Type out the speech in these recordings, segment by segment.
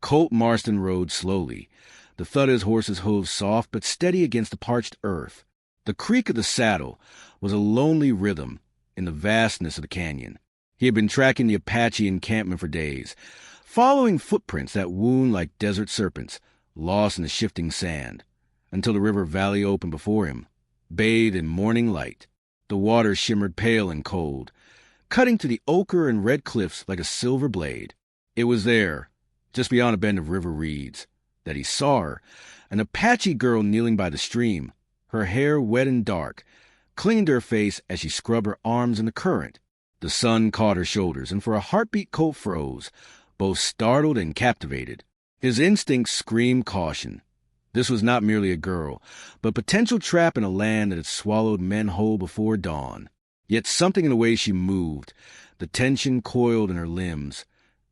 Colt Marston rode slowly, the thud of his horse's hooves soft but steady against the parched earth. The creak of the saddle was a lonely rhythm in the vastness of the canyon. He had been tracking the Apache encampment for days, following footprints that wound like desert serpents, lost in the shifting sand, until the river valley opened before him, bathed in morning light. The water shimmered pale and cold, cutting to the ochre and red cliffs like a silver blade. It was there, just beyond a bend of river reeds, that he saw her, an Apache girl kneeling by the stream, her hair wet and dark, clinging to her face as she scrubbed her arms in the current. The sun caught her shoulders, and for a heartbeat Colt froze, both startled and captivated. His instincts screamed caution. This was not merely a girl, but a potential trap in a land that had swallowed men whole before dawn. Yet something in the way she moved, the tension coiled in her limbs,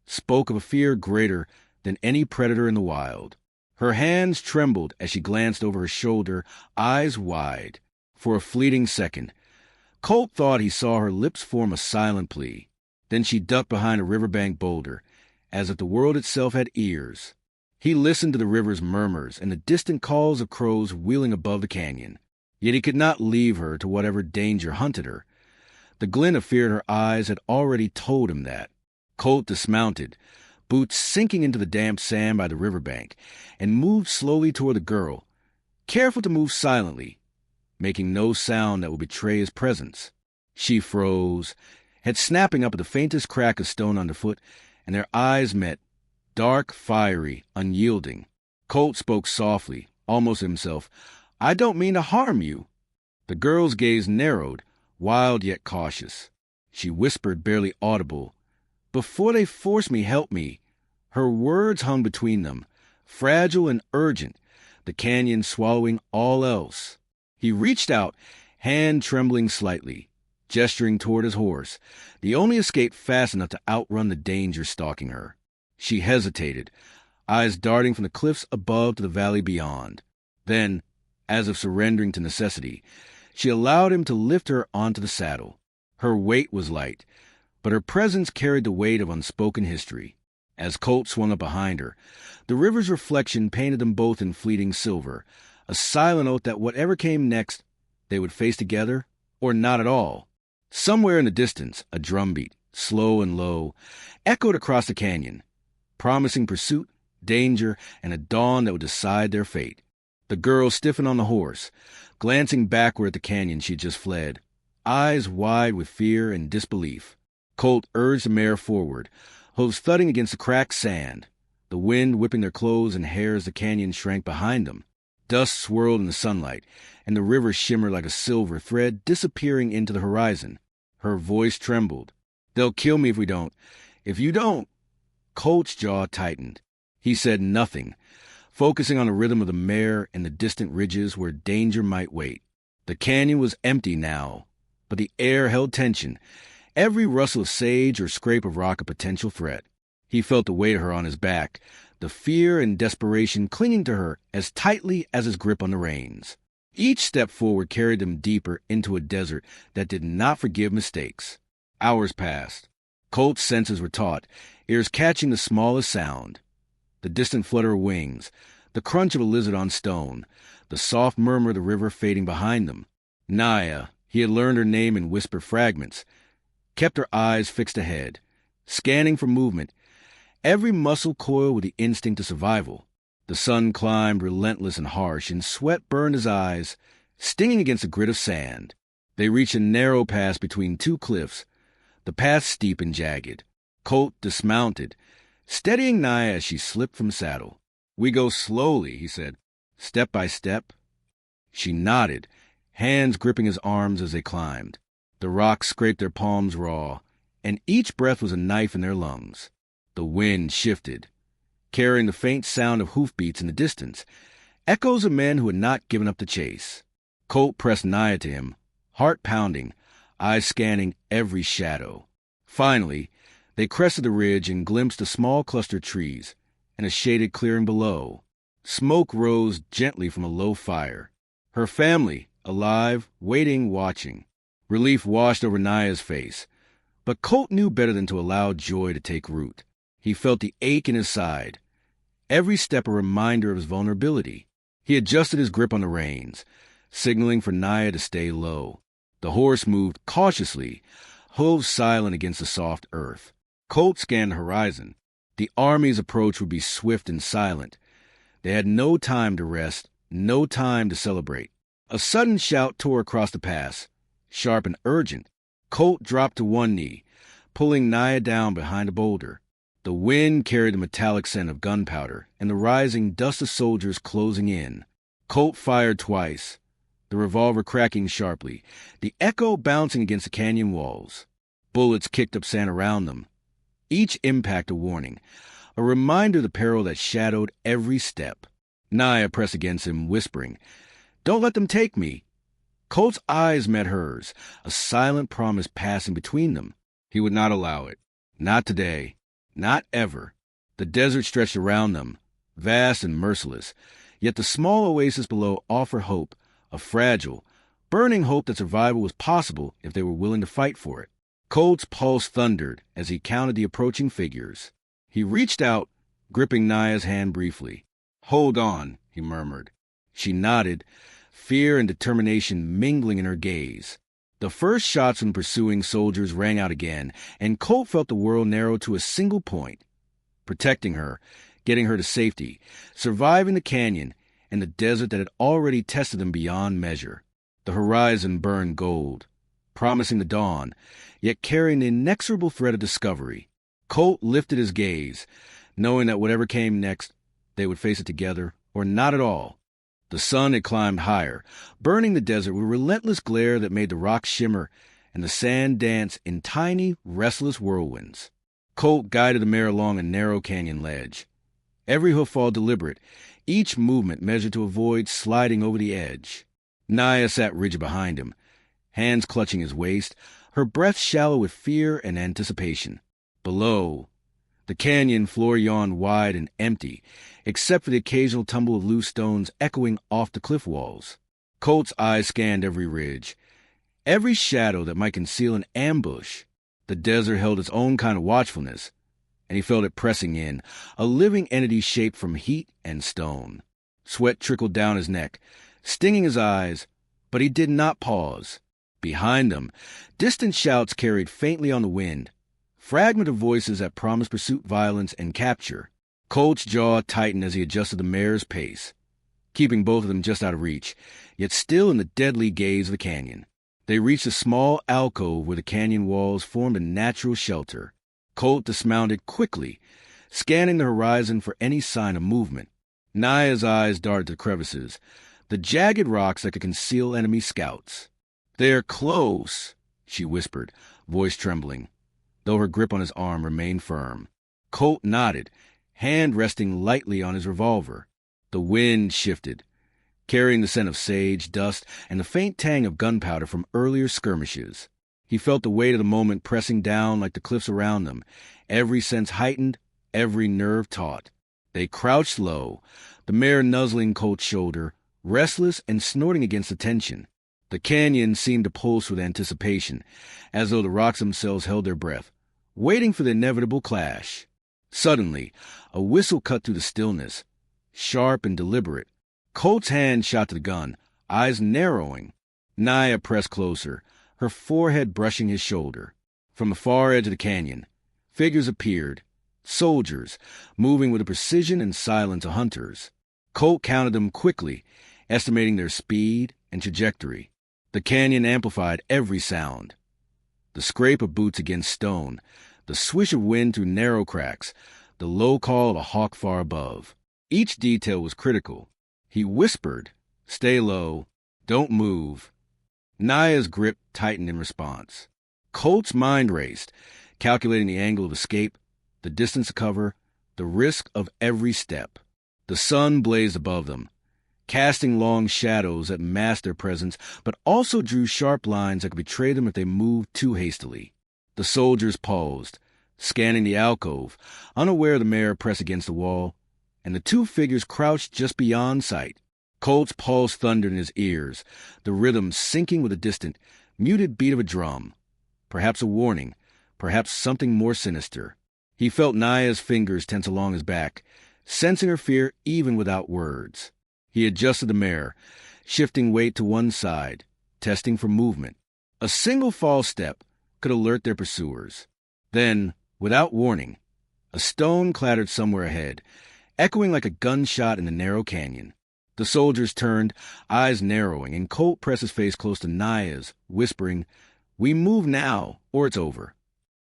spoke of a fear greater than any predator in the wild. Her hands trembled as she glanced over her shoulder, eyes wide. For a fleeting second, Colt thought he saw her lips form a silent plea. Then she ducked behind a riverbank boulder, as if the world itself had ears. He listened to the river's murmurs and the distant calls of crows wheeling above the canyon. Yet he could not leave her to whatever danger hunted her. The glint of fear in her eyes had already told him that. Colt dismounted, boots sinking into the damp sand by the riverbank, and moved slowly toward the girl, careful to move silently, making no sound that would betray his presence. She froze, head snapping up at the faintest crack of stone underfoot, and their eyes met, dark, fiery, unyielding. Colt spoke softly, almost to himself, "I don't mean to harm you." The girl's gaze narrowed, wild yet cautious. She whispered, barely audible, "Before they force me, help me." Her words hung between them, fragile and urgent, the canyon swallowing all else. He reached out, hand trembling slightly, gesturing toward his horse, the only escape fast enough to outrun the danger stalking her. She hesitated, eyes darting from the cliffs above to the valley beyond. Then, as if surrendering to necessity, she allowed him to lift her onto the saddle. Her weight was light, but her presence carried the weight of unspoken history. As Colt swung up behind her, the river's reflection painted them both in fleeting silver, a silent oath that whatever came next, they would face together, or not at all. Somewhere in the distance, a drumbeat, slow and low, echoed across the canyon, promising pursuit, danger, and a dawn that would decide their fate. The girl stiffened on the horse, glancing backward at the canyon she had just fled, eyes wide with fear and disbelief. Colt urged the mare forward, hooves thudding against the cracked sand, the wind whipping their clothes and hair as the canyon shrank behind them. Dust swirled in the sunlight, and the river shimmered like a silver thread disappearing into the horizon. Her voice trembled. "They'll kill me if we don't. If you don't." Colt's jaw tightened. He said nothing, focusing on the rhythm of the mare and the distant ridges where danger might wait. The canyon was empty now, but the air held tension, every rustle of sage or scrape of rock a potential threat. He felt the weight of her on his back, the fear and desperation clinging to her as tightly as his grip on the reins. Each step forward carried them deeper into a desert that did not forgive mistakes. Hours passed. Colt's senses were taut, ears catching the smallest sound. The distant flutter of wings, the crunch of a lizard on stone, the soft murmur of the river fading behind them. Naya, he had learned her name in whisper fragments, kept her eyes fixed ahead, scanning for movement, every muscle coiled with the instinct of survival. The sun climbed relentless and harsh, and sweat burned his eyes, stinging against a grit of sand. They reached a narrow pass between two cliffs, the path steep and jagged. Colt dismounted, steadying Naya as she slipped from saddle. "We go slowly," he said, "step by step." She nodded, hands gripping his arms as they climbed. The rocks scraped their palms raw, and each breath was a knife in their lungs. The wind shifted, carrying the faint sound of hoofbeats in the distance, echoes of men who had not given up the chase. Colt pressed Naya to him, heart pounding, eyes scanning every shadow. Finally, they crested the ridge and glimpsed a small cluster of trees and a shaded clearing below. Smoke rose gently from a low fire. Her family, alive, waiting, watching. Relief washed over Naya's face, but Colt knew better than to allow joy to take root. He felt the ache in his side, every step a reminder of his vulnerability. He adjusted his grip on the reins, signaling for Naya to stay low. The horse moved cautiously, hooves silent against the soft earth. Colt scanned the horizon. The army's approach would be swift and silent. They had no time to rest, no time to celebrate. A sudden shout tore across the pass, sharp and urgent. Colt dropped to one knee, pulling Naya down behind a boulder. The wind carried the metallic scent of gunpowder and the rising dust of soldiers closing in. Colt fired twice, the revolver cracking sharply, the echo bouncing against the canyon walls. Bullets kicked up sand around them, each impact a warning, a reminder of the peril that shadowed every step. Naya pressed against him, whispering, "Don't let them take me." Colt's eyes met hers, a silent promise passing between them. He would not allow it. Not today. Not ever. The desert stretched around them, vast and merciless, yet the small oasis below offered hope, a fragile, burning hope that survival was possible if they were willing to fight for it. Colt's pulse thundered as he counted the approaching figures. He reached out, gripping Naya's hand briefly. "Hold on," he murmured. She nodded, fear and determination mingling in her gaze. The first shots from pursuing soldiers rang out again, and Colt felt the world narrow to a single point. Protecting her, getting her to safety, surviving the canyon and the desert that had already tested them beyond measure. The horizon burned gold, promising the dawn, yet carrying the inexorable threat of discovery. Colt lifted his gaze, knowing that whatever came next, they would face it together, or not at all. The sun had climbed higher, burning the desert with a relentless glare that made the rocks shimmer and the sand dance in tiny, restless whirlwinds. Colt guided the mare along a narrow canyon ledge. Every hoofball deliberate, each movement measured to avoid sliding over the edge. Naya sat rigid behind him, hands clutching his waist, her breath shallow with fear and anticipation. Below, the canyon floor yawned wide and empty, except for the occasional tumble of loose stones echoing off the cliff walls. Colt's eyes scanned every ridge, every shadow that might conceal an ambush. The desert held its own kind of watchfulness, and he felt it pressing in, a living entity shaped from heat and stone. Sweat trickled down his neck, stinging his eyes, but he did not pause. Behind them, distant shouts carried faintly on the wind, fragment of voices that promised pursuit, violence, and capture. Colt's jaw tightened as he adjusted the mare's pace, keeping both of them just out of reach, yet still in the deadly gaze of the canyon. They reached a small alcove where the canyon walls formed a natural shelter. Colt dismounted quickly, scanning the horizon for any sign of movement. Naya's eyes darted to the crevices, the jagged rocks that could conceal enemy scouts. "They're close," she whispered, voice trembling, though her grip on his arm remained firm. Colt nodded, hand resting lightly on his revolver. The wind shifted, carrying the scent of sage, dust, and the faint tang of gunpowder from earlier skirmishes. He felt the weight of the moment pressing down like the cliffs around them, every sense heightened, every nerve taut. They crouched low, the mare nuzzling Colt's shoulder, restless and snorting against the tension. The canyon seemed to pulse with anticipation, as though the rocks themselves held their breath, waiting for the inevitable clash. Suddenly, a whistle cut through the stillness, sharp and deliberate. Colt's hand shot to the gun, eyes narrowing. Naya pressed closer, her forehead brushing his shoulder. From the far edge of the canyon, figures appeared, soldiers, moving with the precision and silence of hunters. Colt counted them quickly, estimating their speed and trajectory. The canyon amplified every sound. The scrape of boots against stone, the swish of wind through narrow cracks, the low call of a hawk far above. Each detail was critical. He whispered, "Stay low. Don't move." Naya's grip tightened in response. Colt's mind raced, calculating the angle of escape, the distance to cover, the risk of every step. The sun blazed above them, casting long shadows that masked their presence, but also drew sharp lines that could betray them if they moved too hastily. The soldiers paused, scanning the alcove, unaware of the mare pressed against the wall, and the two figures crouched just beyond sight. Colt's pulse thundered in his ears, the rhythm syncing with the distant, muted beat of a drum. Perhaps a warning, perhaps something more sinister. He felt Naya's fingers tense along his back, sensing her fear even without words. He adjusted the mare, shifting weight to one side, testing for movement. A single false step could alert their pursuers. Then, without warning, a stone clattered somewhere ahead, echoing like a gunshot in the narrow canyon. The soldiers turned, eyes narrowing, and Colt pressed his face close to Naya's, whispering, "We move now, or it's over."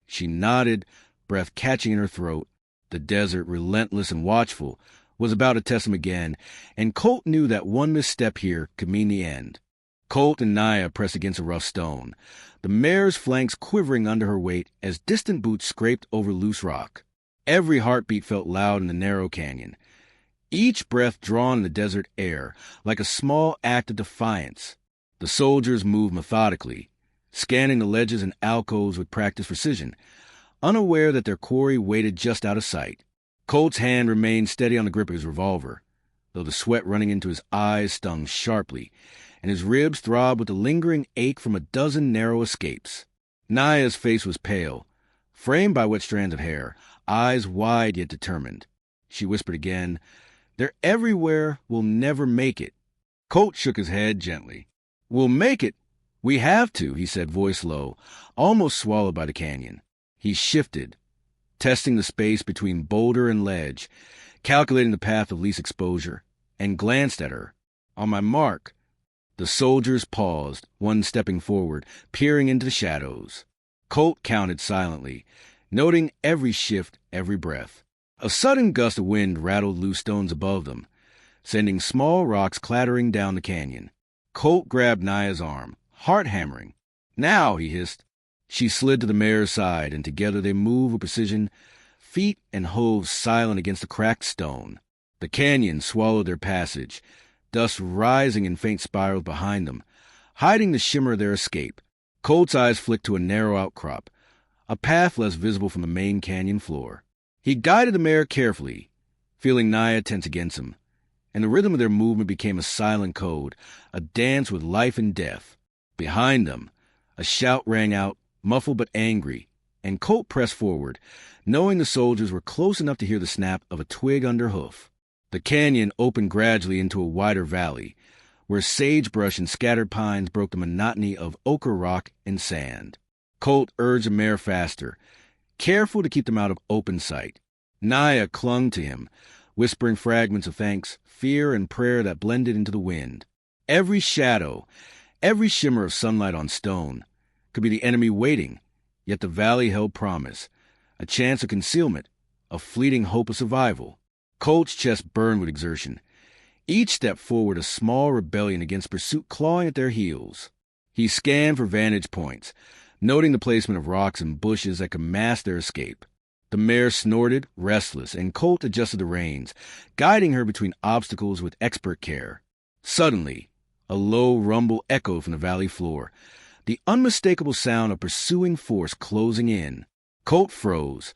She nodded, breath catching in her throat. The desert, relentless and watchful, was about to test him again, and Colt knew that one misstep here could mean the end. Colt and Naya pressed against a rough stone, the mare's flanks quivering under her weight as distant boots scraped over loose rock. Every heartbeat felt loud in the narrow canyon, each breath drawn in the desert air like a small act of defiance. The soldiers moved methodically, scanning the ledges and alcoves with practiced precision, unaware that their quarry waited just out of sight. Colt's hand remained steady on the grip of his revolver, though the sweat running into his eyes stung sharply, and his ribs throbbed with the lingering ache from a dozen narrow escapes. Naya's face was pale, framed by wet strands of hair, eyes wide yet determined. She whispered again, "They're everywhere. We'll never make it." Colt shook his head gently. "We'll make it. We have to," he said, voice low, almost swallowed by the canyon. He shifted, testing the space between boulder and ledge, calculating the path of least exposure, and glanced at her. "On my mark." The soldiers paused, one stepping forward, peering into the shadows. Colt counted silently, noting every shift, every breath. A sudden gust of wind rattled loose stones above them, sending small rocks clattering down the canyon. Colt grabbed Naya's arm, heart hammering. "Now," he hissed. She slid to the mare's side, and together they moved with precision, feet and hooves silent against the cracked stone. The canyon swallowed their passage, dust rising in faint spirals behind them, hiding the shimmer of their escape. Colt's eyes flicked to a narrow outcrop, a path less visible from the main canyon floor. He guided the mare carefully, feeling Naya tense against him, and the rhythm of their movement became a silent code, a dance with life and death. Behind them, a shout rang out, muffled but angry, and Colt pressed forward, knowing the soldiers were close enough to hear the snap of a twig under hoof. The canyon opened gradually into a wider valley, where sagebrush and scattered pines broke the monotony of ochre rock and sand. Colt urged the mare faster, careful to keep them out of open sight. Naya clung to him, whispering fragments of thanks, fear, and prayer that blended into the wind. Every shadow, every shimmer of sunlight on stone, could be the enemy waiting, yet the valley held promise, a chance of concealment, a fleeting hope of survival. Colt's chest burned with exertion, each step forward a small rebellion against pursuit clawing at their heels. He scanned for vantage points, noting the placement of rocks and bushes that could mask their escape. The mare snorted, restless, and Colt adjusted the reins, guiding her between obstacles with expert care. Suddenly, a low rumble echoed from the valley floor, the unmistakable sound of pursuing force closing in. Colt froze,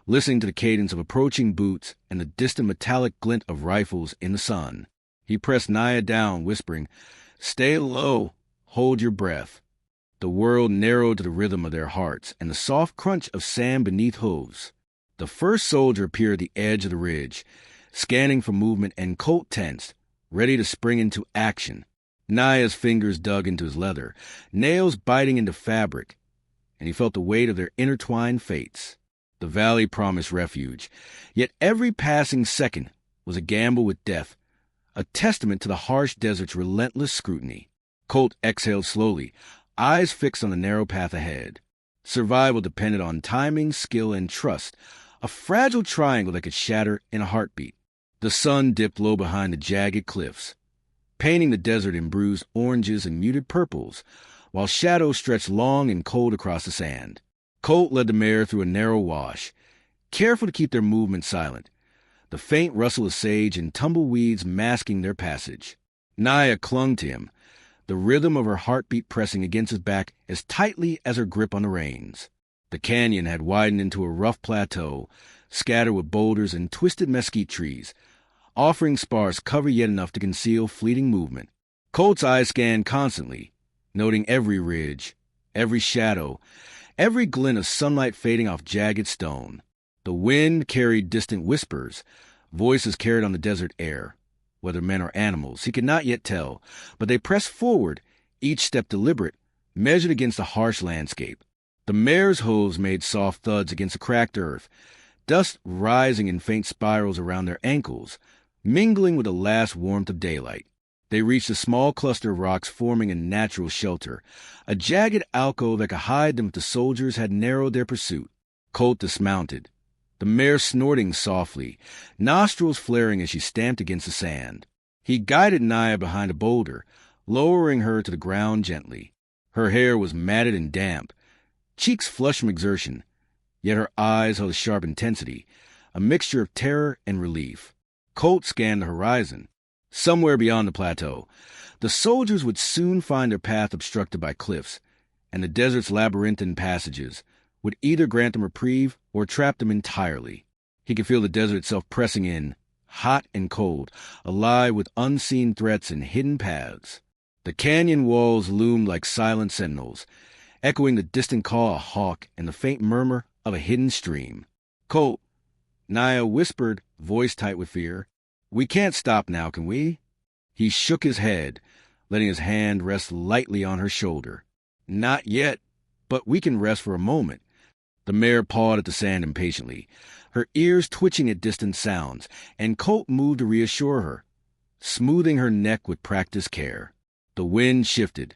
listening to the cadence of approaching boots and the distant metallic glint of rifles in the sun. He pressed Naya down, whispering, "Stay low, hold your breath." The world narrowed to the rhythm of their hearts and the soft crunch of sand beneath hooves. The first soldier appeared at the edge of the ridge, scanning for movement, and Colt tensed, ready to spring into action. Naya's fingers dug into his leather, nails biting into fabric, and he felt the weight of their intertwined fates. The valley promised refuge, yet every passing second was a gamble with death, a testament to the harsh desert's relentless scrutiny. Colt exhaled slowly, eyes fixed on the narrow path ahead. Survival depended on timing, skill, and trust, a fragile triangle that could shatter in a heartbeat. The sun dipped low behind the jagged cliffs, painting the desert in bruised oranges and muted purples, while shadows stretched long and cold across the sand. Colt led the mare through a narrow wash, careful to keep their movement silent, the faint rustle of sage and tumbleweeds masking their passage. Naya clung to him, the rhythm of her heartbeat pressing against his back as tightly as her grip on the reins. The canyon had widened into a rough plateau, scattered with boulders and twisted mesquite trees, offering sparse cover yet enough to conceal fleeting movement. Colt's eyes scanned constantly, noting every ridge, every shadow, every glint of sunlight fading off jagged stone. The wind carried distant whispers, Voices carried on the desert air. Whether men or animals, he could not yet tell, but they pressed forward, each step deliberate, measured against the harsh landscape. The mare's hooves made soft thuds against the cracked earth, dust rising in faint spirals around their ankles, mingling with the last warmth of daylight. They reached a small cluster of rocks forming a natural shelter, a jagged alcove that could hide them if the soldiers had narrowed their pursuit. Colt dismounted, the mare snorting softly, nostrils flaring as she stamped against the sand. He guided Naya behind a boulder, lowering her to the ground gently. Her hair was matted and damp, cheeks flushed from exertion, yet her eyes held a sharp intensity, a mixture of terror and relief. Colt scanned the horizon. Somewhere beyond the plateau, the soldiers would soon find their path obstructed by cliffs, and the desert's labyrinthine passages would either grant them reprieve or trap them entirely. He could feel the desert itself pressing in, hot and cold, alive with unseen threats and hidden paths. The canyon walls loomed like silent sentinels, echoing the distant call of a hawk and the faint murmur of a hidden stream. "Colt," Naya whispered, voice tight with fear, "we can't stop now, can we?" He shook his head, letting his hand rest lightly on her shoulder. "Not yet, but we can rest for a moment." The mare pawed at the sand impatiently, her ears twitching at distant sounds, and Colt moved to reassure her, smoothing her neck with practiced care. The wind shifted,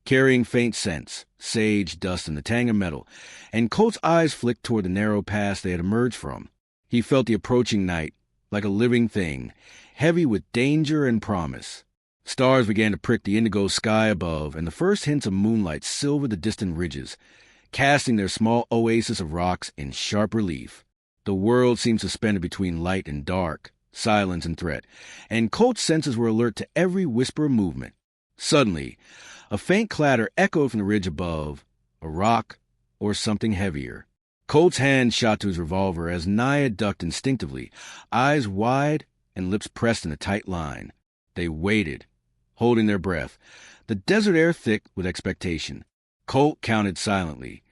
carrying faint scents, sage, dust, and the tang of metal, and Colt's eyes flicked toward the narrow pass they had emerged from. He felt the approaching night, like a living thing, heavy with danger and promise. Stars began to prick the indigo sky above, and the first hints of moonlight silvered the distant ridges, casting their small oasis of rocks in sharp relief. The world seemed suspended between light and dark, silence and threat, and Colt's senses were alert to every whisper of movement. Suddenly, a faint clatter echoed from the ridge above, a rock or something heavier. Colt's hand shot to his revolver as Naya ducked instinctively, eyes wide and lips pressed in a tight line. They waited, holding their breath, the desert air thick with expectation. Colt counted silently,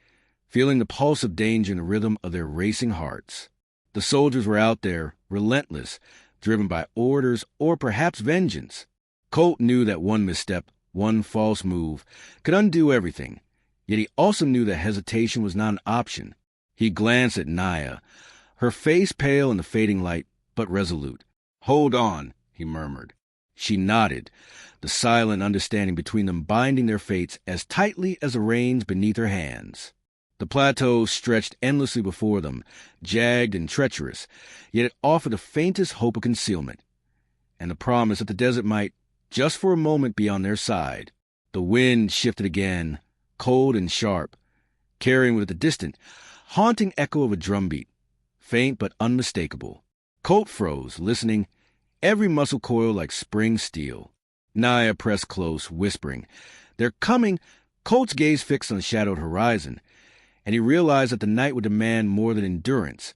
feeling the pulse of danger in the rhythm of their racing hearts. The soldiers were out there, relentless, driven by orders or perhaps vengeance. Colt knew that one misstep, one false move, could undo everything, yet he also knew that hesitation was not an option. He glanced at Naya, her face pale in the fading light, but resolute. "Hold on," he murmured. She nodded, the silent understanding between them binding their fates as tightly as the reins beneath her hands. The plateau stretched endlessly before them, jagged and treacherous, yet it offered the faintest hope of concealment, and the promise that the desert might, just for a moment, be on their side. The wind shifted again, cold and sharp, carrying with it the distant, haunting echo of a drumbeat, faint but unmistakable. Colt froze, listening, every muscle coiled like spring steel. Naya pressed close, whispering, "They're coming!" Colt's gaze fixed on the shadowed horizon, and he realized that the night would demand more than endurance.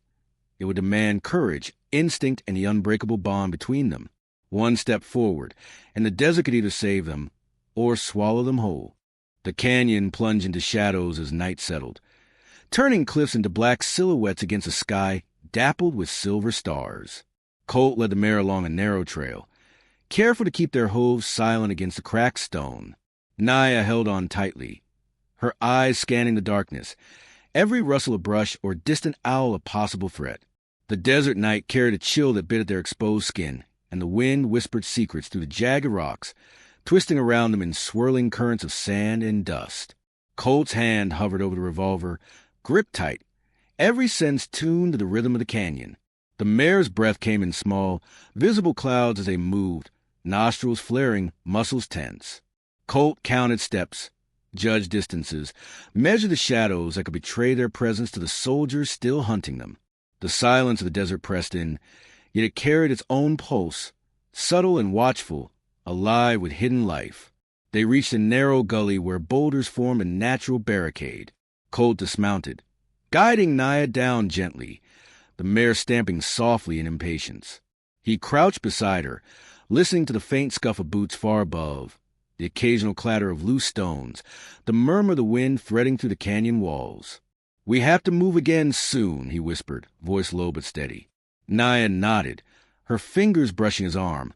It would demand courage, instinct, and the unbreakable bond between them. One step forward, and the desert could either save them or swallow them whole. The canyon plunged into shadows as night settled, turning cliffs into black silhouettes against a sky dappled with silver stars. Colt led the mare along a narrow trail, careful to keep their hooves silent against the cracked stone. Naya held on tightly, her eyes scanning the darkness, every rustle of brush or distant owl a possible threat. The desert night carried a chill that bit at their exposed skin, and the wind whispered secrets through the jagged rocks, twisting around them in swirling currents of sand and dust. Colt's hand hovered over the revolver, gripped tight, every sense tuned to the rhythm of the canyon. The mare's breath came in small, visible clouds as they moved, nostrils flaring, muscles tense. Colt counted steps, judged distances, measured the shadows that could betray their presence to the soldiers still hunting them. The silence of the desert pressed in, yet it carried its own pulse, subtle and watchful, alive with hidden life. They reached a narrow gully where boulders formed a natural barricade. Colt dismounted, guiding Naya down gently, the mare stamping softly in impatience. He crouched beside her, listening to the faint scuff of boots far above, the occasional clatter of loose stones, the murmur of the wind threading through the canyon walls. "We have to move again soon," he whispered, voice low but steady. Naya nodded, her fingers brushing his arm,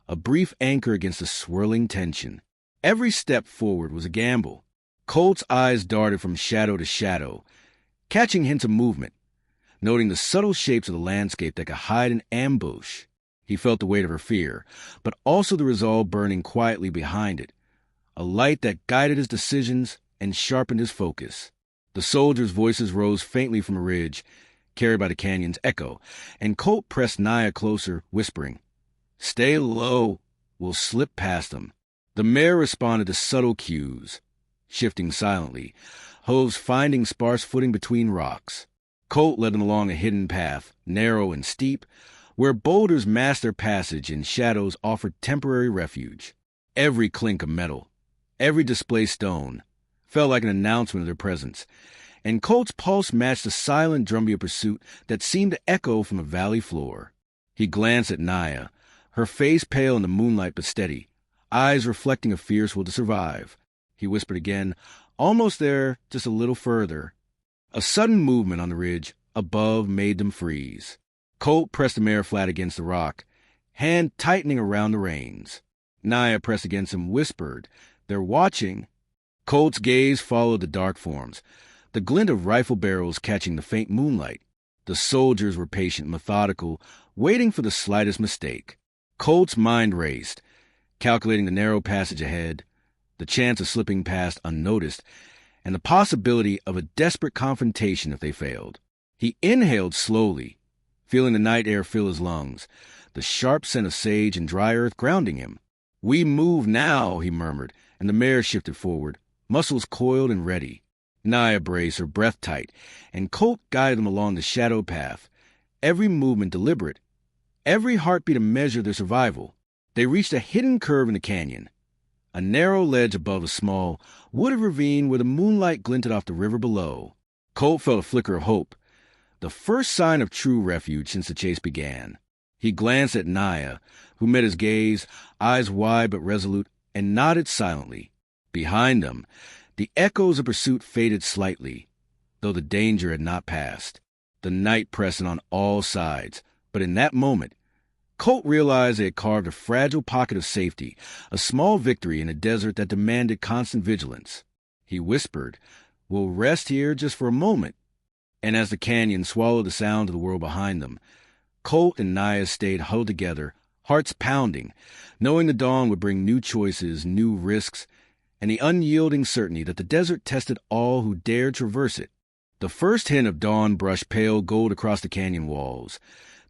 a brief anchor against the swirling tension. Every step forward was a gamble. Colt's eyes darted from shadow to shadow, catching hints of movement, noting the subtle shapes of the landscape that could hide an ambush. He felt the weight of her fear, but also the resolve burning quietly behind it, a light that guided his decisions and sharpened his focus. The soldiers' voices rose faintly from a ridge, carried by the canyon's echo, and Colt pressed Naya closer, whispering, "Stay low. We'll slip past them." The mare responded to subtle cues, shifting silently, hooves finding sparse footing between rocks. Colt led them along a hidden path, narrow and steep, where boulders masked their passage and shadows offered temporary refuge. Every clink of metal, every displaced stone, felt like an announcement of their presence, and Colt's pulse matched the silent drumbeat of pursuit that seemed to echo from the valley floor. He glanced at Naya, her face pale in the moonlight but steady, eyes reflecting a fierce will to survive. He whispered again, "Almost there, just a little further." A sudden movement on the ridge above made them freeze. Colt pressed the mare flat against the rock, hand tightening around the reins. Naya pressed against him, whispered, "They're watching." Colt's gaze followed the dark forms, the glint of rifle barrels catching the faint moonlight. The soldiers were patient, methodical, waiting for the slightest mistake. Colt's mind raced, calculating the narrow passage ahead, the chance of slipping past unnoticed, and the possibility of a desperate confrontation if they failed. He inhaled slowly, feeling the night air fill his lungs, the sharp scent of sage and dry earth grounding him. "We move now," he murmured, and the mare shifted forward, muscles coiled and ready. Naya braced, her breath tight, and Colt guided them along the shadow path, every movement deliberate, every heartbeat a measure of their survival. They reached a hidden curve in the canyon, a narrow ledge above a small, wooded ravine where the moonlight glinted off the river below. Colt felt a flicker of hope, the first sign of true refuge since the chase began. He glanced at Naya, who met his gaze, eyes wide but resolute, and nodded silently. Behind them, the echoes of pursuit faded slightly, though the danger had not passed. The night pressed on all sides, but in that moment, Colt realized they had carved a fragile pocket of safety, a small victory in a desert that demanded constant vigilance. He whispered, "We'll rest here just for a moment." And as the canyon swallowed the sound of the world behind them, Colt and Naya stayed huddled together, hearts pounding, knowing the dawn would bring new choices, new risks, and the unyielding certainty that the desert tested all who dared traverse it. The first hint of dawn brushed pale gold across the canyon walls,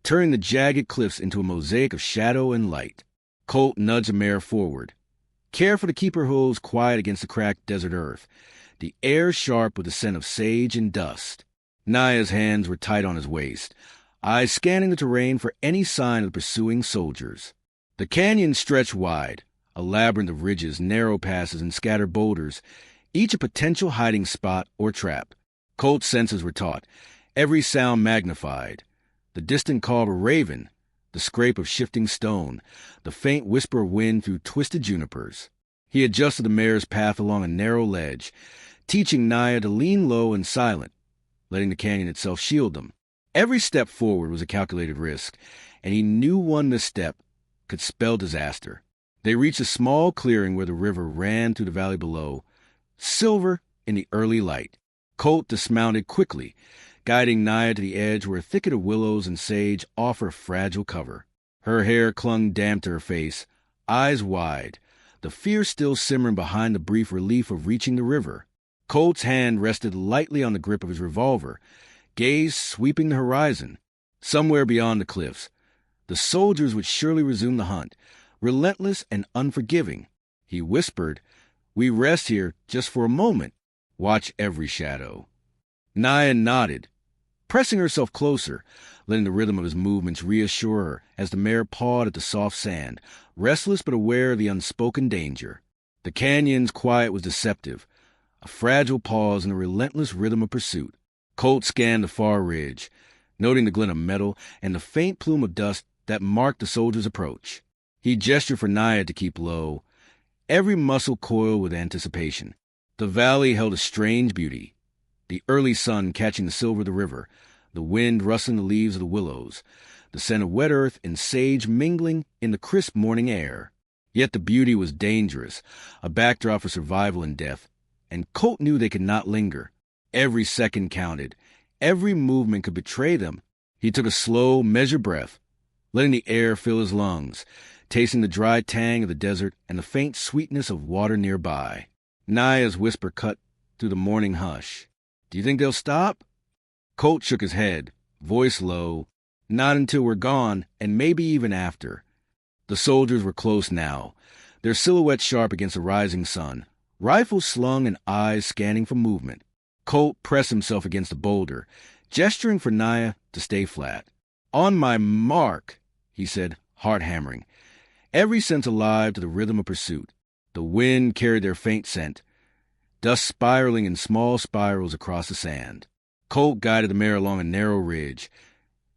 turning the jagged cliffs into a mosaic of shadow and light. Colt nudged the mare forward, careful to keep her hooves quiet against the cracked desert earth, the air sharp with the scent of sage and dust. Naya's hands were tight on his waist, eyes scanning the terrain for any sign of the pursuing soldiers. The canyon stretched wide, a labyrinth of ridges, narrow passes, and scattered boulders, each a potential hiding spot or trap. Colt's senses were taut, every sound magnified. The distant call of a raven, the scrape of shifting stone, the faint whisper of wind through twisted junipers. He adjusted the mare's path along a narrow ledge, teaching Naya to lean low and silent, letting the canyon itself shield them. Every step forward was a calculated risk, and he knew one misstep could spell disaster. They reached a small clearing where the river ran through the valley below, silver in the early light. Colt dismounted quickly, guiding Naya to the edge where a thicket of willows and sage offered fragile cover. Her hair clung damp to her face, eyes wide, the fear still simmering behind the brief relief of reaching the river. Colt's hand rested lightly on the grip of his revolver, gaze sweeping the horizon. Somewhere beyond the cliffs, the soldiers would surely resume the hunt, relentless and unforgiving. He whispered, "We rest here just for a moment. Watch every shadow." Naya nodded, pressing herself closer, letting the rhythm of his movements reassure her as the mare pawed at the soft sand, restless but aware of the unspoken danger. The canyon's quiet was deceptive, a fragile pause in the relentless rhythm of pursuit. Colt scanned the far ridge, noting the glint of metal and the faint plume of dust that marked the soldier's approach. He gestured for Naya to keep low, every muscle coiled with anticipation. The valley held a strange beauty, the early sun catching the silver of the river, the wind rustling the leaves of the willows, the scent of wet earth and sage mingling in the crisp morning air. Yet the beauty was dangerous, a backdrop for survival and death, and Colt knew they could not linger. Every second counted. Every movement could betray them. He took a slow, measured breath, letting the air fill his lungs, tasting the dry tang of the desert and the faint sweetness of water nearby. Naya's whisper cut through the morning hush. "Do you think they'll stop?" Colt shook his head, voice low. "Not until we're gone, and maybe even after." The soldiers were close now, their silhouettes sharp against the rising sun, rifles slung and eyes scanning for movement. Colt pressed himself against a boulder, gesturing for Naya to stay flat. "On my mark," he said, heart hammering, every sense alive to the rhythm of pursuit. The wind carried their faint scent, dust spiraling in small spirals across the sand. Colt guided the mare along a narrow ridge,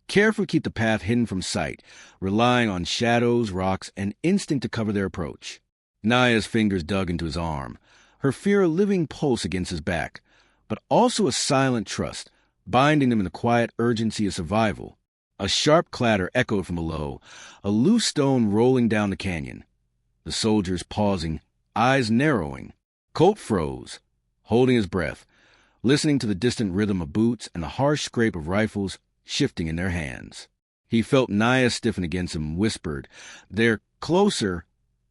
careful to keep the path hidden from sight, relying on shadows, rocks, and instinct to cover their approach. Naya's fingers dug into his arm, her fear a living pulse against his back, but also a silent trust, binding them in the quiet urgency of survival. A sharp clatter echoed from below, a loose stone rolling down the canyon. The soldiers pausing, eyes narrowing. Colt froze, holding his breath, listening to the distant rhythm of boots and the harsh scrape of rifles shifting in their hands. He felt Naya stiffen against him, whispered, "They're closer."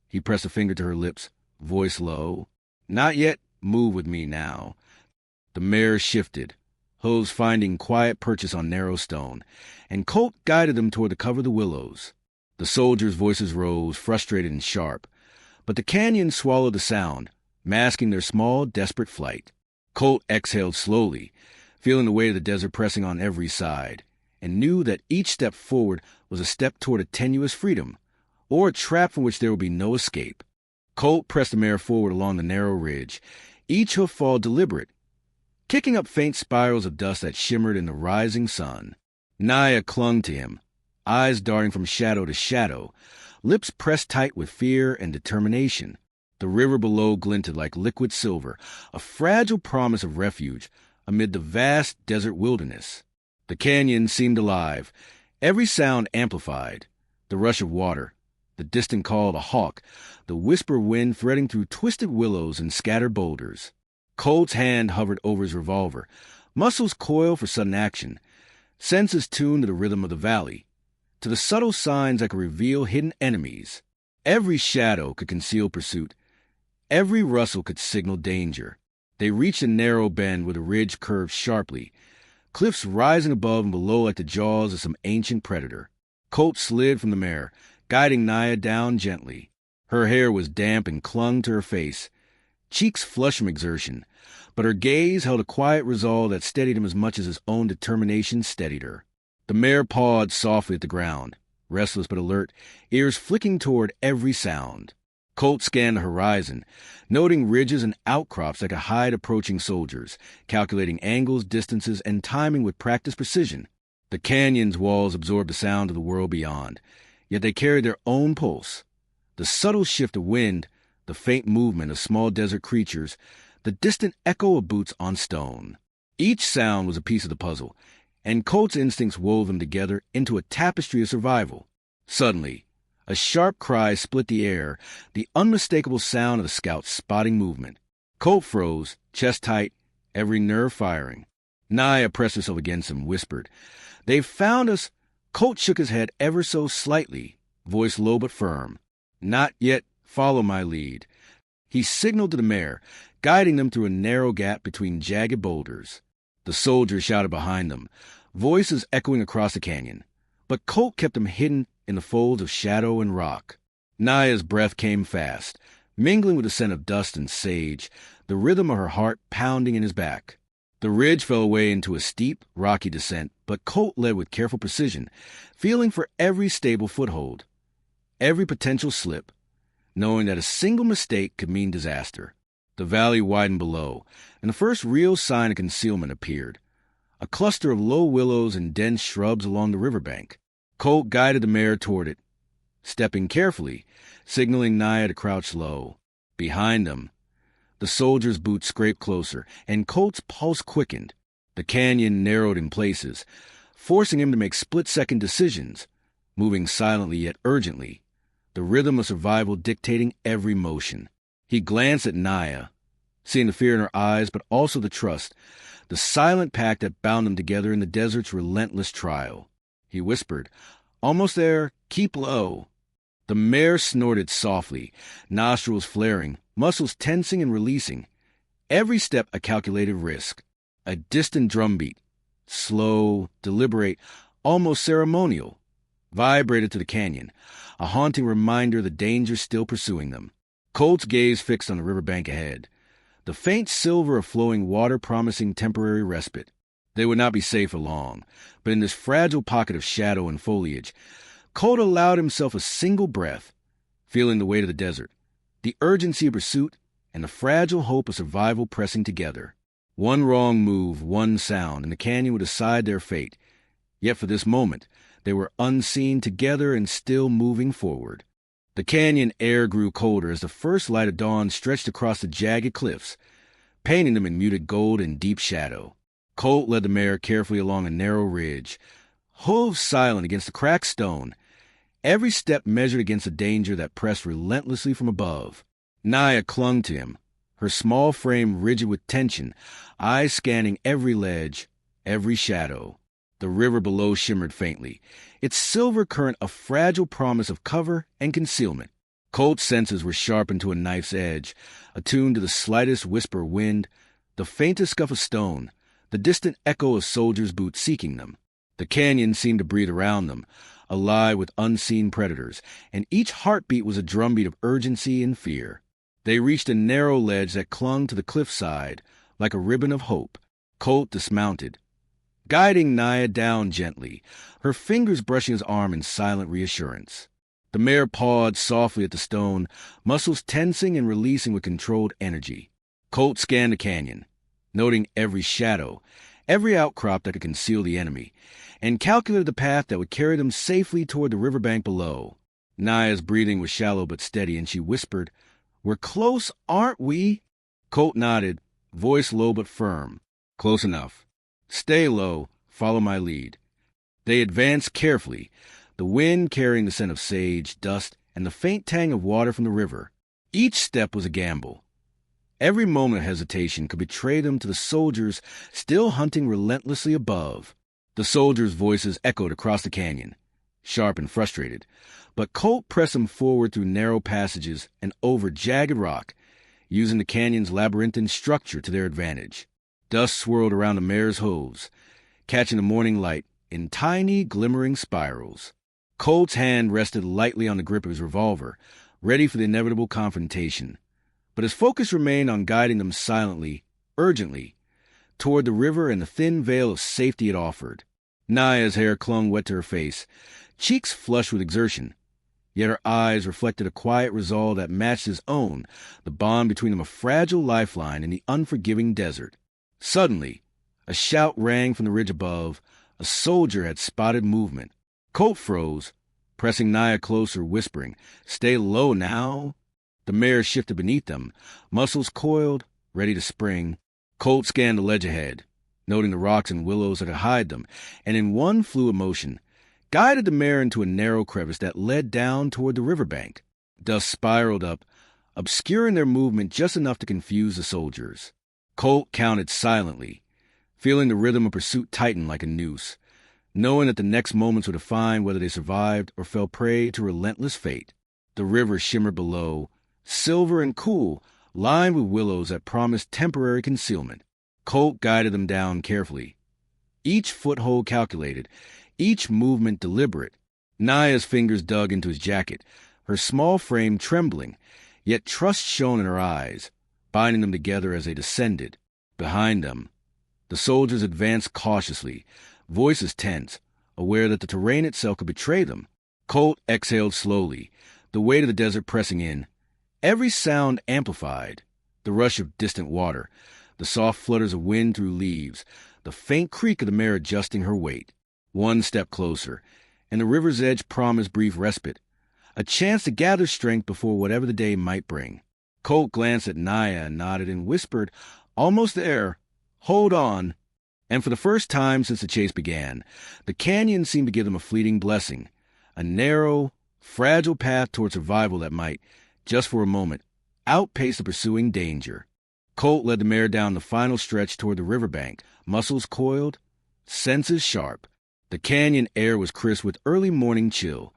He pressed a finger to her lips, voice low. "Not yet. Move with me now." The mare shifted, hooves finding quiet purchase on narrow stone, and Colt guided them toward the cover of the willows. The soldiers' voices rose, frustrated and sharp, but the canyon swallowed the sound, masking their small, desperate flight. Colt exhaled slowly, feeling the weight of the desert pressing on every side, and knew that each step forward was a step toward a tenuous freedom, or a trap from which there would be no escape. Colt pressed the mare forward along the narrow ridge, each hoof fall deliberate, kicking up faint spirals of dust that shimmered in the rising sun. Naya clung to him, eyes darting from shadow to shadow, lips pressed tight with fear and determination. The river below glinted like liquid silver, a fragile promise of refuge amid the vast desert wilderness. The canyon seemed alive, every sound amplified, the rush of water, the distant call of a hawk, the whisper of wind threading through twisted willows and scattered boulders. Colt's hand hovered over his revolver, muscles coiled for sudden action, senses tuned to the rhythm of the valley, to the subtle signs that could reveal hidden enemies. Every shadow could conceal pursuit. Every rustle could signal danger. They reached a narrow bend where the ridge curved sharply, cliffs rising above and below like the jaws of some ancient predator. Colt slid from the mare, guiding Naya down gently. Her hair was damp and clung to her face, cheeks flushed from exertion, but her gaze held a quiet resolve that steadied him as much as his own determination steadied her. The mare pawed softly at the ground, restless but alert, ears flicking toward every sound. Colt scanned the horizon, noting ridges and outcrops that could hide approaching soldiers, calculating angles, distances, and timing with practiced precision. The canyon's walls absorbed the sound of the world beyond, yet they carried their own pulse. The subtle shift of wind, the faint movement of small desert creatures, the distant echo of boots on stone. Each sound was a piece of the puzzle, and Colt's instincts wove them together into a tapestry of survival. Suddenly, a sharp cry split the air, the unmistakable sound of the scout's spotting movement. Colt froze, chest tight, every nerve firing. Naya pressed herself against him, whispered, "They've found us." Colt shook his head ever so slightly, voice low but firm. "Not yet. Follow my lead." He signaled to the mare, guiding them through a narrow gap between jagged boulders. The soldiers shouted behind them, voices echoing across the canyon, but Colt kept them hidden in the folds of shadow and rock. Naya's breath came fast, mingling with the scent of dust and sage, the rhythm of her heart pounding in his back. The ridge fell away into a steep, rocky descent, but Colt led with careful precision, feeling for every stable foothold, every potential slip, knowing that a single mistake could mean disaster. The valley widened below, and the first real sign of concealment appeared, a cluster of low willows and dense shrubs along the riverbank. Colt guided the mare toward it, stepping carefully, signaling Naya to crouch low. Behind them, the soldier's boots scraped closer, and Colt's pulse quickened. The canyon narrowed in places, forcing him to make split-second decisions, moving silently yet urgently, the rhythm of survival dictating every motion. He glanced at Naya, seeing the fear in her eyes, but also the trust, the silent pact that bound them together in the desert's relentless trial. He whispered, "Almost there, keep low." The mare snorted softly, nostrils flaring, muscles tensing and releasing. Every step a calculated risk. A distant drumbeat, slow, deliberate, almost ceremonial, vibrated to the canyon, a haunting reminder the danger still pursuing them. Colt's gaze fixed on the riverbank ahead, the faint silver of flowing water promising temporary respite. They would not be safe for long, but in this fragile pocket of shadow and foliage, Colt allowed himself a single breath, feeling the weight of the desert, the urgency of pursuit, and the fragile hope of survival pressing together. One wrong move, one sound, and the canyon would decide their fate. Yet for this moment, they were unseen, together and still moving forward. The canyon air grew colder as the first light of dawn stretched across the jagged cliffs, painting them in muted gold and deep shadow. Colt led the mare carefully along a narrow ridge, hooves silent against the cracked stone, every step measured against the danger that pressed relentlessly from above. Naya clung to him, her small frame rigid with tension, eyes scanning every ledge, every shadow. The river below shimmered faintly, its silver current a fragile promise of cover and concealment. Colt's senses were sharpened to a knife's edge, attuned to the slightest whisper of wind, the faintest scuff of stone, the distant echo of soldiers' boots seeking them. The canyon seemed to breathe around them, alive with unseen predators, and each heartbeat was a drumbeat of urgency and fear. They reached a narrow ledge that clung to the cliffside like a ribbon of hope. Colt dismounted, guiding Naya down gently, her fingers brushing his arm in silent reassurance. The mare pawed softly at the stone, muscles tensing and releasing with controlled energy. Colt scanned the canyon, noting every shadow, every outcrop that could conceal the enemy, and calculated the path that would carry them safely toward the riverbank below. Naya's breathing was shallow but steady, and she whispered, "We're close, aren't we?" Colt nodded, voice low but firm. "Close enough. Stay low, follow my lead." They advanced carefully, the wind carrying the scent of sage, dust, and the faint tang of water from the river. Each step was a gamble. Every moment of hesitation could betray them to the soldiers still hunting relentlessly above. The soldiers' voices echoed across the canyon, sharp and frustrated, but Colt pressed them forward through narrow passages and over jagged rock, using the canyon's labyrinthine structure to their advantage. Dust swirled around the mare's hooves, catching the morning light in tiny, glimmering spirals. Colt's hand rested lightly on the grip of his revolver, ready for the inevitable confrontation, but his focus remained on guiding them silently, urgently, toward the river and the thin veil of safety it offered. Naya's hair clung wet to her face, cheeks flushed with exertion, yet her eyes reflected a quiet resolve that matched his own, the bond between them a fragile lifeline in the unforgiving desert. Suddenly, a shout rang from the ridge above. A soldier had spotted movement. Colt froze, pressing Naya closer, whispering, "Stay low now." The mare shifted beneath them, muscles coiled, ready to spring. Colt scanned the ledge ahead, noting the rocks and willows that could hide them, and in one fluid motion, guided the mare into a narrow crevice that led down toward the riverbank. Dust spiraled up, obscuring their movement just enough to confuse the soldiers. Colt counted silently, feeling the rhythm of pursuit tighten like a noose, knowing that the next moments would define whether they survived or fell prey to relentless fate. The river shimmered below, silver and cool, lined with willows that promised temporary concealment. Colt guided them down carefully, each foothold calculated, each movement deliberate. Naya's fingers dug into his jacket, her small frame trembling, yet trust shone in her eyes, binding them together as they descended. Behind them, the soldiers advanced cautiously, voices tense, aware that the terrain itself could betray them. Colt exhaled slowly, the weight of the desert pressing in, every sound amplified, the rush of distant water, the soft flutters of wind through leaves, the faint creak of the mare adjusting her weight. One step closer, and the river's edge promised brief respite, a chance to gather strength before whatever the day might bring. Colt glanced at Naya and nodded and whispered, "Almost there. Hold on." And for the first time since the chase began, the canyon seemed to give them a fleeting blessing, A narrow, fragile path toward survival that might, just for a moment, outpace the pursuing danger. Colt led the mare down the final stretch toward the riverbank, muscles coiled, senses sharp. The canyon air was crisp with early morning chill,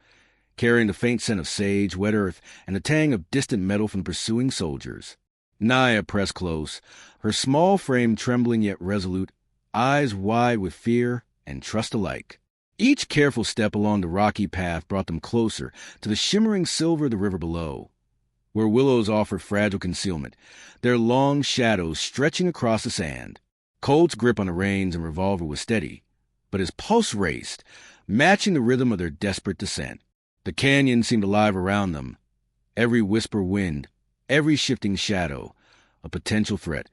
carrying the faint scent of sage, wet earth, and the tang of distant metal from the pursuing soldiers. Naya pressed close, her small frame trembling yet resolute, eyes wide with fear and trust alike. Each careful step along the rocky path brought them closer to the shimmering silver of the river below, where willows offered fragile concealment, their long shadows stretching across the sand. Colt's grip on the reins and revolver was steady, but his pulse raced, matching the rhythm of their desperate descent. The canyon seemed alive around them, every whisper wind, every shifting shadow, a potential threat,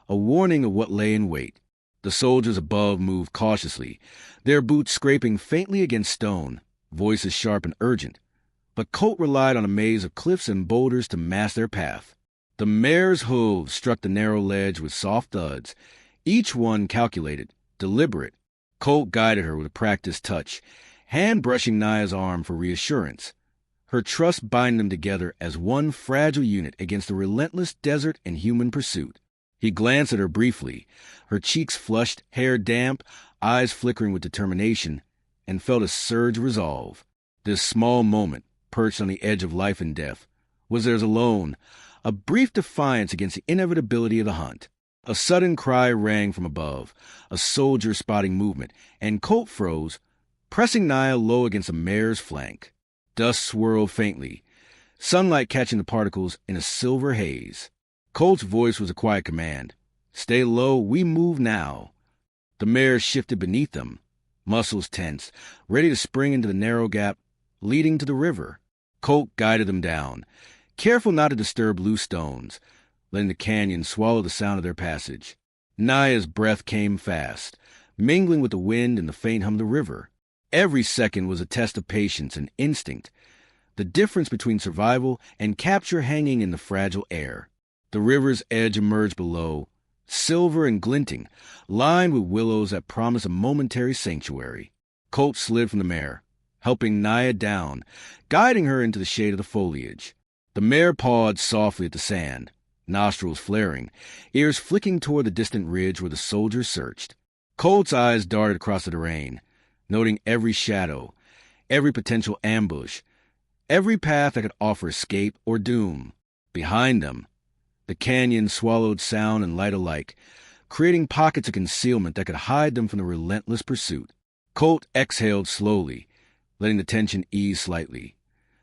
a warning of what lay in wait. The soldiers above moved cautiously, their boots scraping faintly against stone, voices sharp and urgent. But Colt relied on a maze of cliffs and boulders to mask their path. The mare's hooves struck the narrow ledge with soft thuds, each one calculated, deliberate. Colt guided her with a practiced touch, hand brushing Naya's arm for reassurance, her trust binding them together as one fragile unit against the relentless desert and human pursuit. He glanced at her briefly, her cheeks flushed, hair damp, eyes flickering with determination, and felt a surge of resolve. This small moment, perched on the edge of life and death, was theirs alone, a brief defiance against the inevitability of the hunt. A sudden cry rang from above, a soldier spotting movement, and Colt froze, pressing Naya low against the mare's flank. Dust swirled faintly, sunlight catching the particles in a silver haze. Colt's voice was a quiet command. "Stay low, we move now." The mare shifted beneath them, muscles tense, ready to spring into the narrow gap leading to the river. Colt guided them down, careful not to disturb loose stones, letting the canyon swallow the sound of their passage. Naya's breath came fast, mingling with the wind and the faint hum of the river. Every second was a test of patience and instinct, the difference between survival and capture hanging in the fragile air. The river's edge emerged below, silver and glinting, lined with willows that promised a momentary sanctuary. Colt slid from the mare, helping Naya down, guiding her into the shade of the foliage. The mare pawed softly at the sand, nostrils flaring, ears flicking toward the distant ridge where the soldiers searched. Colt's eyes darted across the terrain, noting every shadow, every potential ambush, every path that could offer escape or doom. Behind them, the canyon swallowed sound and light alike, creating pockets of concealment that could hide them from the relentless pursuit. Colt exhaled slowly, letting the tension ease slightly,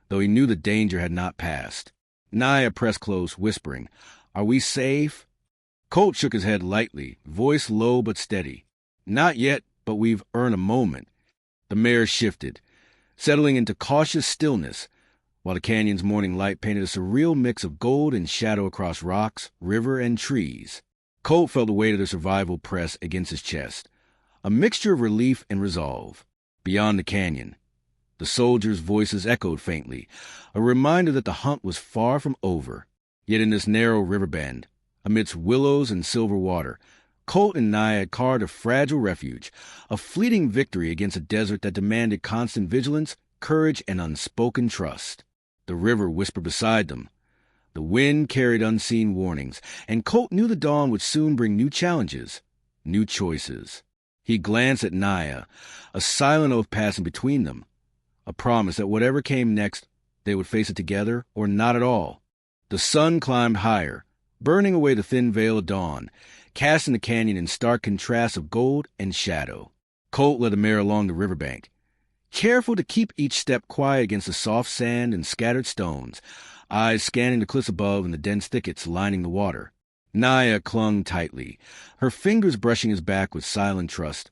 though he knew the danger had not passed. Naya pressed close, whispering, "Are we safe?" Colt shook his head lightly, voice low but steady. "Not yet, but we've earned a moment." The mare shifted, settling into cautious stillness, while the canyon's morning light painted a surreal mix of gold and shadow across rocks, river, and trees. Colt felt the weight of their survival press against his chest, a mixture of relief and resolve. Beyond the canyon, the soldiers' voices echoed faintly, a reminder that the hunt was far from over. Yet in this narrow river bend, amidst willows and silver water, Colt and Naya had carved a fragile refuge, a fleeting victory against a desert that demanded constant vigilance, courage, and unspoken trust. The river whispered beside them. The wind carried unseen warnings, and Colt knew the dawn would soon bring new challenges, new choices. He glanced at Naya, a silent oath passing between them, a promise that whatever came next, they would face it together or not at all. The sun climbed higher, burning away the thin veil of dawn, casting the canyon in stark contrast of gold and shadow. Colt led the mare along the riverbank, careful to keep each step quiet against the soft sand and scattered stones, eyes scanning the cliffs above and the dense thickets lining the water. Naya clung tightly, her fingers brushing his back with silent trust,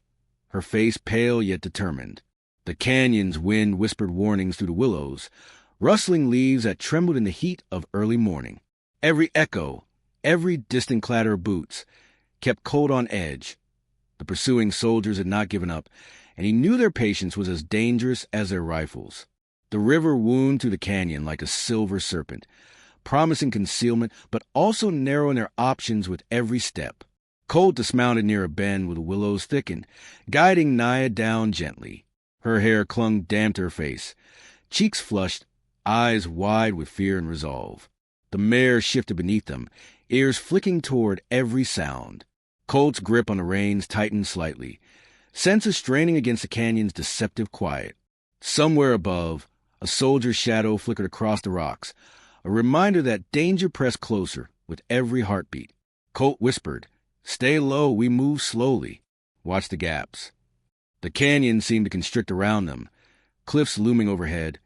her face pale yet determined. The canyon's wind whispered warnings through the willows, rustling leaves that trembled in the heat of early morning. Every echo, every distant clatter of boots, kept Colt on edge. The pursuing soldiers had not given up, and he knew their patience was as dangerous as their rifles. The river wound through the canyon like a silver serpent, promising concealment but also narrowing their options with every step. Colt dismounted near a bend where the willows thickened, guiding Naya down gently. Her hair clung damp to her face, cheeks flushed, eyes wide with fear and resolve. The mare shifted beneath them, ears flicking toward every sound. Colt's grip on the reins tightened slightly, senses straining against the canyon's deceptive quiet. Somewhere above, a soldier's shadow flickered across the rocks, a reminder that danger pressed closer with every heartbeat. Colt whispered, "Stay low, we move slowly. Watch the gaps." The canyon seemed to constrict around them, cliffs looming overhead,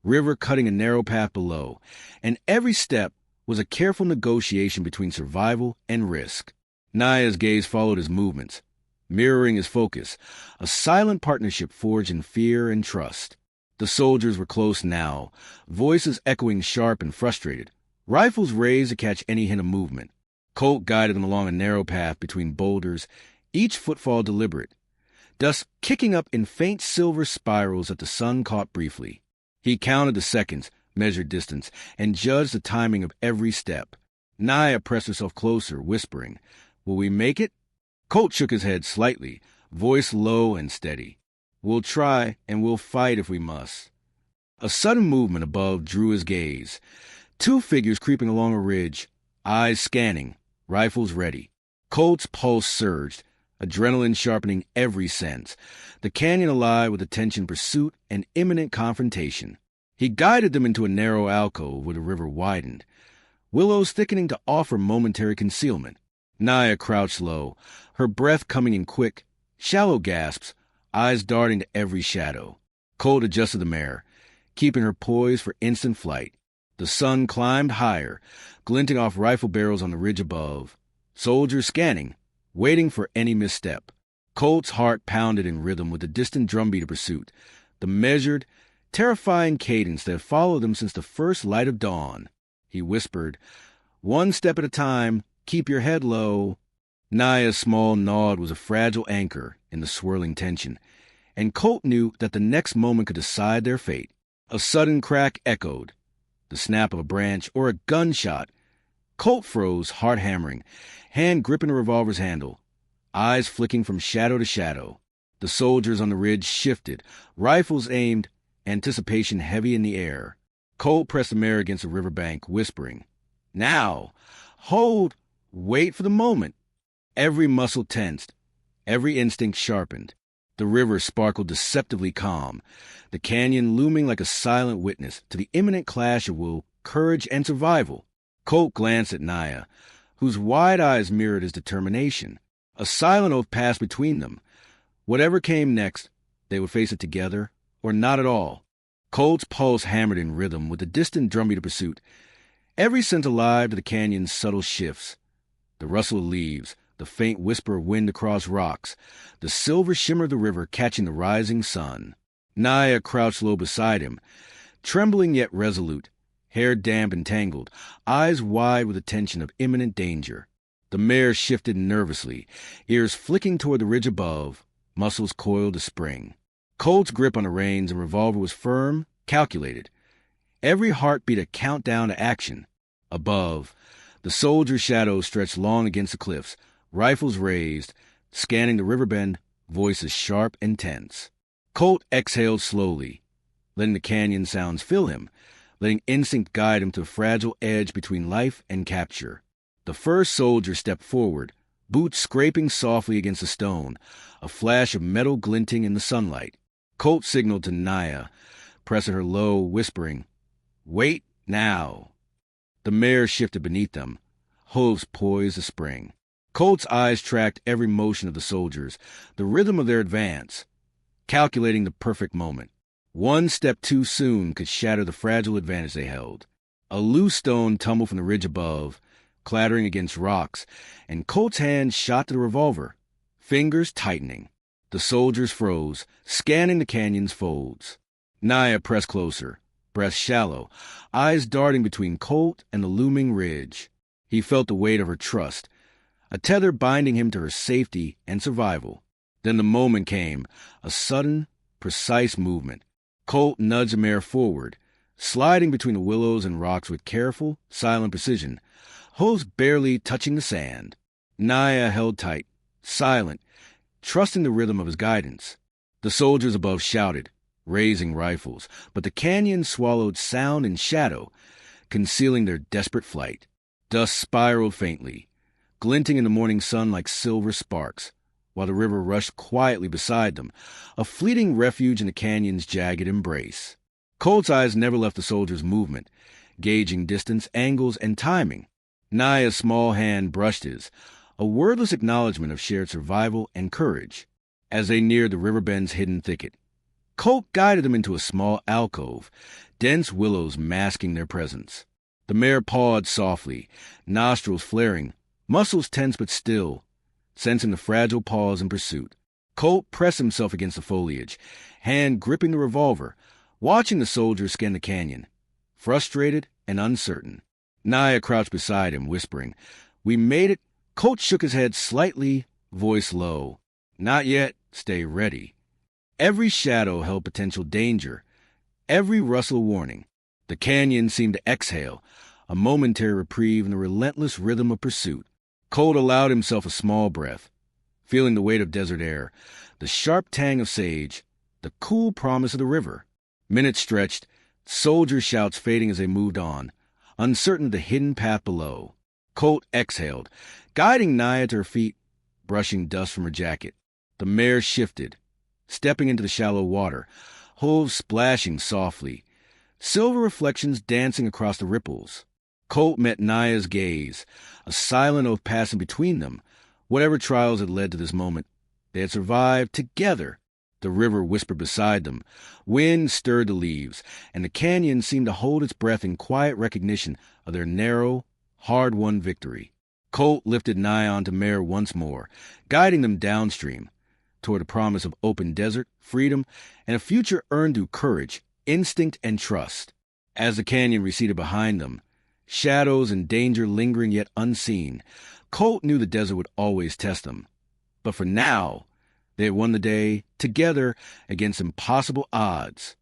river cutting a narrow path below, and every step was a careful negotiation between survival and risk. Naya's gaze followed his movements, mirroring his focus, a silent partnership forged in fear and trust. The soldiers were close now, voices echoing sharp and frustrated, rifles raised to catch any hint of movement. Colt guided them along a narrow path between boulders, each footfall deliberate, dust kicking up in faint silver spirals that the sun caught briefly. He counted the seconds, measured distance, and judged the timing of every step. Naya pressed herself closer, whispering, "Will we make it?" Colt shook his head slightly, voice low and steady. "We'll try, and we'll fight if we must." A sudden movement above drew his gaze. Two figures creeping along a ridge, eyes scanning, rifles ready. Colt's pulse surged, adrenaline sharpening every sense, the canyon alive with the tension pursuit and imminent confrontation. He guided them into a narrow alcove where the river widened, willows thickening to offer momentary concealment. Naya crouched low, her breath coming in quick, shallow gasps, eyes darting to every shadow. Colt adjusted the mare, keeping her poised for instant flight. The sun climbed higher, glinting off rifle barrels on the ridge above. Soldiers scanning, waiting for any misstep. Colt's heart pounded in rhythm with the distant drumbeat of pursuit, the measured, terrifying cadence that had followed them since the first light of dawn. He whispered, "One step at a time, keep your head low." Naya's small nod was a fragile anchor in the swirling tension, and Colt knew that the next moment could decide their fate. A sudden crack echoed, the snap of a branch or a gunshot. Colt froze, heart hammering, hand gripping the revolver's handle, eyes flicking from shadow to shadow. The soldiers on the ridge shifted, rifles aimed, anticipation heavy in the air. Colt pressed the mare against the riverbank, whispering, "Now! Hold! Wait for the moment!" Every muscle tensed, every instinct sharpened. The river sparkled deceptively calm, the canyon looming like a silent witness to the imminent clash of will, courage, and survival. Colt glanced at Naya, whose wide eyes mirrored his determination. A silent oath passed between them. Whatever came next, they would face it together, or not at all. Colt's pulse hammered in rhythm with the distant drumbeat of pursuit, every sense alive to the canyon's subtle shifts. The rustle of leaves, the faint whisper of wind across rocks, the silver shimmer of the river catching the rising sun. Naya crouched low beside him, trembling yet resolute, hair damp and tangled, eyes wide with the tension of imminent danger. The mare shifted nervously, ears flicking toward the ridge above, muscles coiled to spring. Colt's grip on the reins and revolver was firm, calculated. Every heartbeat a countdown to action. Above, the soldiers' shadows stretched long against the cliffs, rifles raised, scanning the river bend, voices sharp and tense. Colt exhaled slowly, letting the canyon sounds fill him, letting instinct guide him to a fragile edge between life and capture. The first soldier stepped forward, boots scraping softly against the stone, a flash of metal glinting in the sunlight. Colt signaled to Naya, pressing her low, whispering, "Wait now." The mare shifted beneath them, hooves poised to spring. Colt's eyes tracked every motion of the soldiers, the rhythm of their advance, calculating the perfect moment. One step too soon could shatter the fragile advantage they held. A loose stone tumbled from the ridge above, clattering against rocks, and Colt's hand shot to the revolver, fingers tightening. The soldiers froze, scanning the canyon's folds. Naya pressed closer, breath shallow, eyes darting between Colt and the looming ridge. He felt the weight of her trust, a tether binding him to her safety and survival. Then the moment came, a sudden, precise movement. Colt nudged the mare forward, sliding between the willows and rocks with careful, silent precision, hooves barely touching the sand. Naya held tight, silent, trusting the rhythm of his guidance. The soldiers above shouted, raising rifles, but the canyon swallowed sound and shadow, concealing their desperate flight. Dust spiraled faintly, glinting in the morning sun like silver sparks, while the river rushed quietly beside them, a fleeting refuge in the canyon's jagged embrace. Colt's eyes never left the soldier's movement, gauging distance, angles, and timing. Naya's small hand brushed his, a wordless acknowledgement of shared survival and courage. As they neared the riverbend's hidden thicket, Colt guided them into a small alcove, dense willows masking their presence. The mare pawed softly, nostrils flaring, muscles tense but still, sensing the fragile pause in pursuit. Colt pressed himself against the foliage, hand gripping the revolver, watching the soldier scan the canyon, frustrated and uncertain. Naya crouched beside him, whispering, "We made it." Colt shook his head slightly, voice low. "Not yet. Stay ready." Every shadow held potential danger, every rustle warning. The canyon seemed to exhale, a momentary reprieve in the relentless rhythm of pursuit. Colt allowed himself a small breath, feeling the weight of desert air, the sharp tang of sage, the cool promise of the river. Minutes stretched, soldier shouts fading as they moved on, uncertain of the hidden path below. Colt exhaled, guiding Naya to her feet, brushing dust from her jacket. The mare shifted, stepping into the shallow water, hooves splashing softly, silver reflections dancing across the ripples. Colt met Naya's gaze, a silent oath passing between them. Whatever trials had led to this moment, they had survived together. The river whispered beside them, wind stirred the leaves, and the canyon seemed to hold its breath in quiet recognition of their narrow, hard-won victory. Colt lifted Naya onto mare once more, guiding them downstream, toward a promise of open desert, freedom, and a future earned through courage, instinct, and trust. As the canyon receded behind them, shadows and danger lingering yet unseen, Colt knew the desert would always test them. But for now, they had won the day, together, against impossible odds.